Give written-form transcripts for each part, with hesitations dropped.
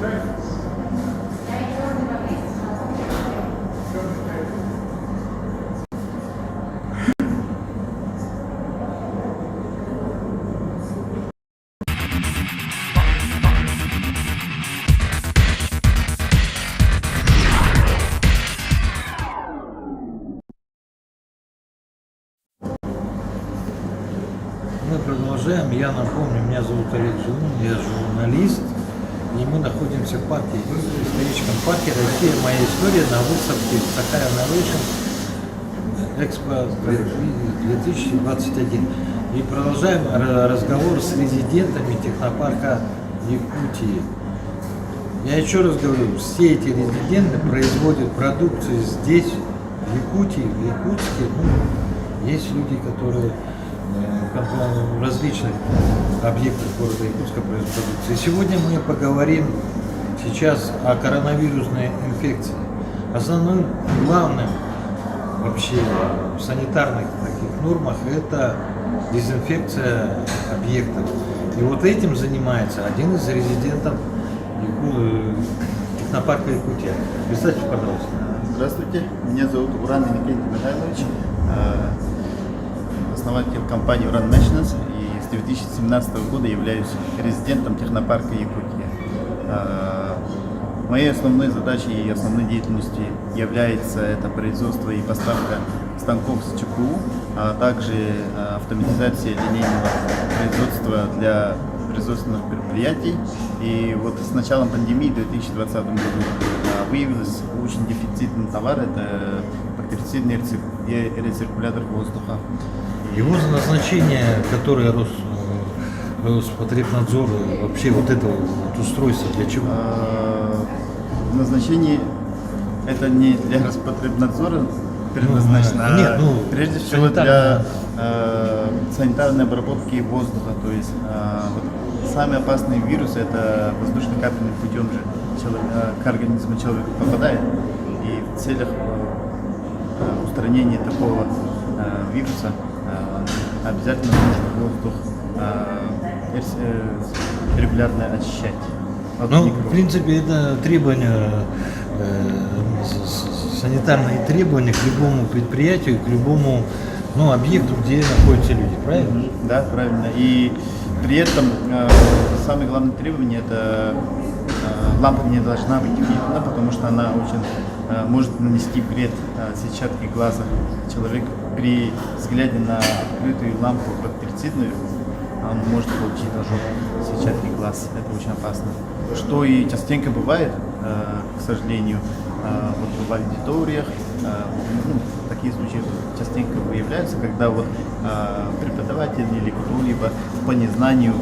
Мы продолжаем. Я напомню, меня зовут Олег Жилун, я журналист, и мы находимся в парке, в историческом парке «Россия. Моя история» на выставке Sakha Innovation Экспо 2021. И продолжаем разговор с резидентами технопарка Якутии. Я еще раз говорю, все эти резиденты производят продукцию здесь, в Якутии, в Якутске. Ну, есть люди, которые в различных объектах города Якутска производят продукцию. Сегодня мы поговорим сейчас о коронавирусной инфекции. Основным, главным вообще в санитарных таких нормах это дезинфекция объектов. И вот этим занимается один из резидентов технопарка Якутия. Представьте, пожалуйста. Здравствуйте, меня зовут Уран Иннокентий Михайлович, основатель компании Уран Machines, и с 2017 года являюсь резидентом технопарка Якутия. Моей основной задачей и основной деятельностью является это производство и поставка станков с ЧПУ, а также автоматизация линейного производства для производственных предприятий. И вот с началом пандемии в 2020 году выявился очень дефицитный товар, это бактерицидный рециркулятор воздуха. Его назначение, которое Роспотребнадзор, вообще вот это вот устройство для чего? Назначение это не для Роспотребнадзора предназначено, нет, ну, прежде всего для санитарной обработки воздуха. То есть вот, самый опасный вирус это воздушно-капельным путем же к организму человека попадает. И в целях устранения такого вируса обязательно нужно воздух регулярно очищать. Ну, в принципе, это требования, санитарные требования к любому предприятию, к любому объекту, где находятся люди, правильно? Да, правильно. И при этом самое главное требование это лампа не должна быть видна, потому что она очень может нанести вред сетчатке глаза. Человек при взгляде на открытую лампу бактерицидную он может получить ожог сетчатки глаз. Это очень опасно. Что и частенько бывает, к сожалению, вот в аудиториях, такие случаи частенько выявляются, когда вот преподаватель или кто-либо по незнанию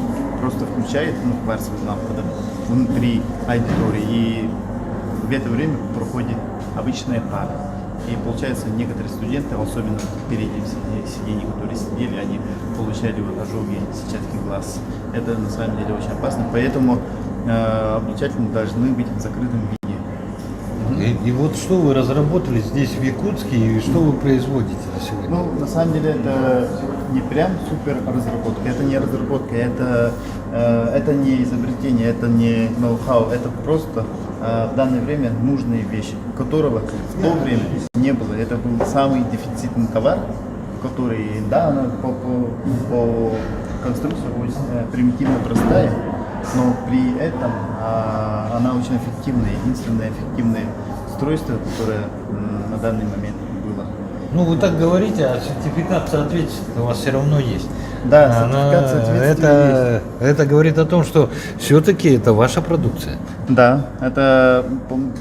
просто включает кварцевую лампу внутри аудитории, и в это время проходит обычная пара. И получается, некоторые студенты, особенно в переднем сиденье, которые сидели, они получали вот ожоги сетчатки глаз. Это на самом деле очень опасно, поэтому облучатели должны быть в закрытом виде. И вот что вы разработали здесь в Якутске и что вы производите на сегодня? Ну, на самом деле это не прям супер разработка, это не разработка, это не изобретение, это не ноу-хау, это просто в данное время нужные вещи, которого в то время не было. Это был самый дефицитный товар, который, да, она по конструкции очень примитивно простая, но при этом она очень эффективная, единственное эффективное устройство, которое на данный момент было. Ну, вы так говорите, а сертификат соответствия у вас все равно есть. Да, сертификат соответствия есть. Это говорит о том, что все-таки это ваша продукция. Да, это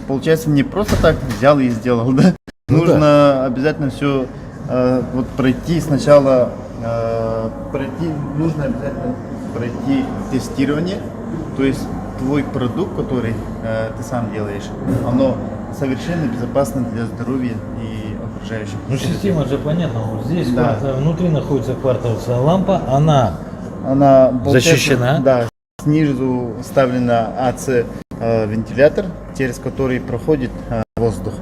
получается не просто так взял и сделал, да? Нужно обязательно все вот пройти сначала, нужно обязательно пройти тестирование, то есть твой продукт, который ты сам делаешь, оно совершенно безопасно для здоровья и окружающих. Ну, система же понятна. Вот здесь внутри находится кварцевая лампа, она защищена. Да, снизу вставлена АЦ вентилятор, через который проходит воздух.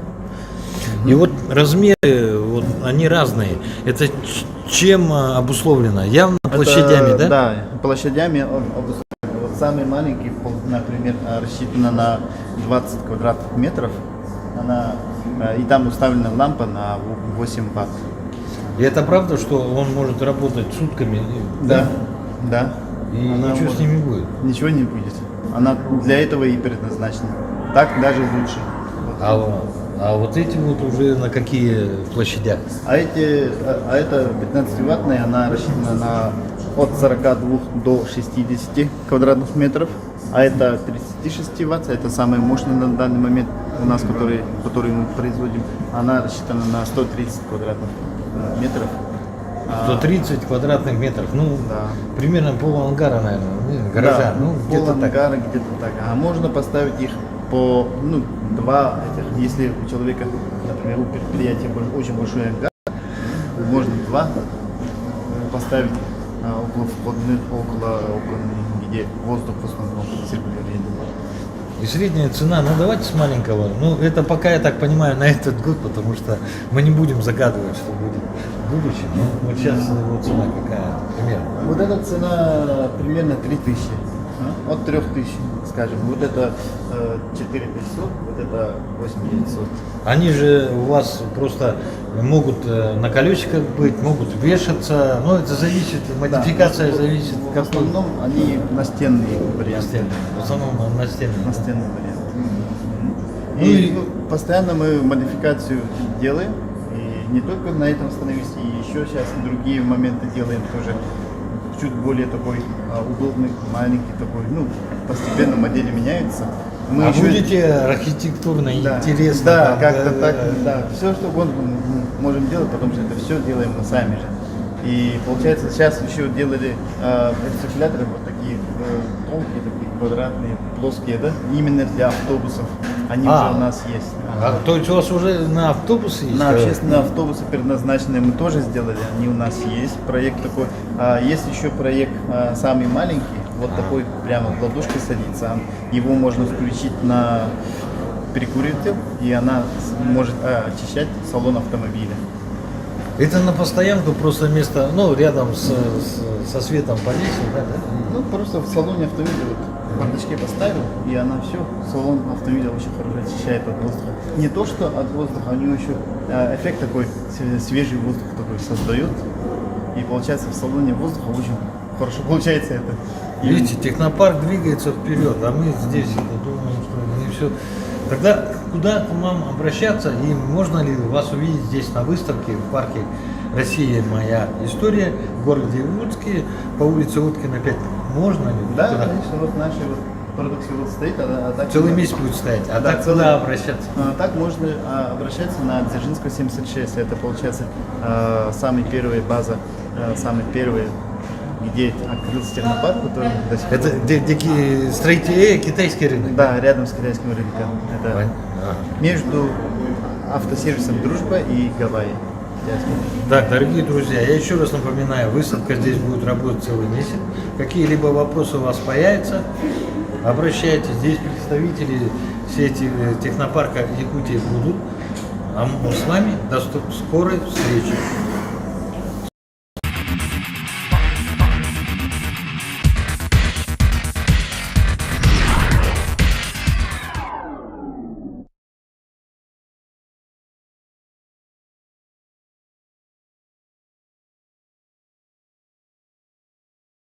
И вот размеры, вот, они разные. Это чем обусловлено? Явно площадями, да? Да, площадями обусловлено. Вот самый маленький, например, рассчитана на 20 квадратных метров. И там уставлена лампа на 8 Вт. И это правда, что он может работать сутками? Да, да. И Она ничего может- с ними не будет? Ничего не будет. Она для этого и предназначена. Так даже лучше. А вот эти вот уже на какие площадях? А это 15-ваттная, она рассчитана на от 42 до 60 квадратных метров. А это 36 Вт, это самый мощный на данный момент у нас, который мы производим. Она рассчитана на 130 квадратных метров. 130 квадратных метров, ну, Да. примерно пол ангара, наверное, гаража, Да, ну, где-то пол так. ангара, где-то так. А можно поставить их по, два этих, если у человека, например, у предприятия очень большой ангар, можно два поставить около входных, около окон, где воздух в основном циркулирует. И средняя цена, ну давайте с маленького, ну это пока, я так понимаю, на этот год, потому что мы не будем загадывать, что будет в будущем. Ну, вот сейчас его цена какая, примерно. Вот эта цена примерно 3000, от 3000, скажем. Вот это 4500, вот это 8900. Они же у вас просто могут на колесиках быть, могут вешаться, но это зависит, модификация зависит. В основном они настенные варианты. В основном настенные. Настенный вариант. Ну И и- постоянно мы модификацию делаем. И не только на этом остановились, и еще сейчас другие моменты делаем тоже. Чуть более такой удобный, маленький такой. Постепенно модели меняются. Мы А еще- будете архитектурно Да, интересно? да, там, как-то так, да. Все, что угодно мы можем делать, потому что это все делаем мы сами же. И получается, сейчас еще делали циркуляторы вот такие тонкие, такие квадратные, плоские, да, именно для автобусов. Они уже у нас есть. То есть у вас уже на автобусы есть? На общественные автобусы предназначенные мы тоже сделали, они у нас есть, проект такой. Есть еще проект самый маленький, вот такой прямо в ладошку садится, его можно включить на перекуритель, и она может очищать салон автомобиля. Это на постоянку просто место, ну, рядом со светом повесил, да? Просто в салоне автомобиля вот в бардачке поставил, и она все, салон автомобиля очень хорошо очищает от воздуха. Не то, что от воздуха, у него еще эффект такой, свежий воздух такой создает, и получается в салоне воздуха очень хорошо получается это. И- Видите, технопарк двигается вперед, а мы здесь думаем, что не все. Тогда куда к вам обращаться и можно ли вас увидеть здесь на выставке в парке «Россия. Моя история» в городе Луцке по улице Уткина 5? Можно ли? Да, Куда? конечно, вот наши вот продукции вот стоит, так Целый месяц будет стоять. А Да, так целый- куда обращаться? Так можно обращаться на Дзержинского 76. Это получается самая первая база, самый первый, где открылся технопарк, который до сих пор- Это строители китайский рынок. Да, рядом с китайским рынком. Это Ага. между автосервисом «Дружба» и «Гавайи». Так, дорогие друзья, я еще раз напоминаю, выставка здесь будет работать целый месяц. Какие-либо вопросы у вас появятся, обращайтесь. Здесь представители сети технопарка Якутии будут. А мы с вами до скорой встречи.